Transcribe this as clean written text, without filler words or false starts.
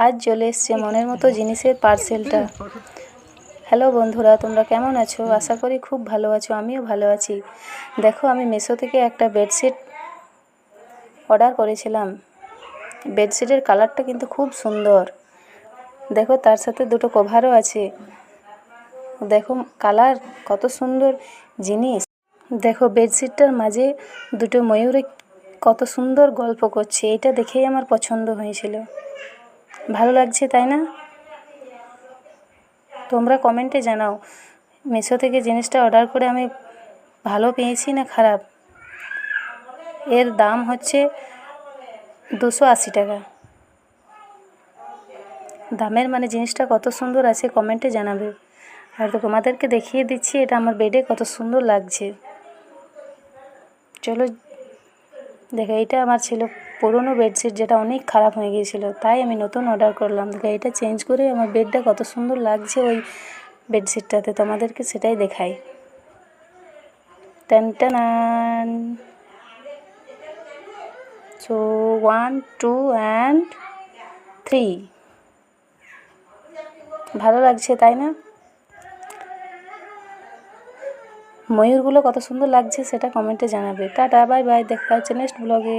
আজ চলে এসছে মনের মতো জিনিসের পার্সেলটা। হ্যালো বন্ধুরা, তোমরা কেমন আছো? আশা করি খুব ভালো আছো। আমিও ভালো আছি। দেখো, আমি মিশো থেকে একটা বেডশিট অর্ডার করেছিলাম। বেডশিটের কালারটা কিন্তু খুব সুন্দর। দেখো, তার সাথে দুটো কভারও আছে। দেখো কালার কত সুন্দর জিনিস। দেখো বেডশিটটার মাঝে দুটো ময়ূরে কত সুন্দর গল্প করছে। এটা দেখেই আমার পছন্দ হয়েছিল। ভালো লাগছে, তাই না? তোমরা কমেন্টে জানাও, মিশো থেকে জিনিসটা অর্ডার করে আমি ভালো পেয়েছি না খারাপ। এর দাম হচ্ছে 280 টাকা। দামের মানে জিনিসটা কত সুন্দর আছে কমেন্টে জানাবে। আর তো তোমাদেরকে দেখিয়ে দিচ্ছি এটা আমার বেডে কত সুন্দর লাগছে। চলো দেখো, এটা আমার ছিল পুরনো বেডশিট, যেটা অনেক খারাপ হয়ে গিয়েছিল, তাই আমি নতুন অর্ডার করলাম। দেখো, এটা চেঞ্জ করে আমার বেডটা কত সুন্দর লাগছে ওই বেডশিটটাতে। তোমাদেরকে সেটাই দেখাই। টান টানান। So 1 2 and 3। ভালো লাগছে, তাই না? ময়ূরগুলো কত সুন্দর লাগছে সেটা কমেন্টে জানাবে। টাটা, বাই বাই, দেখা হচ্ছে নেক্সট ব্লগে।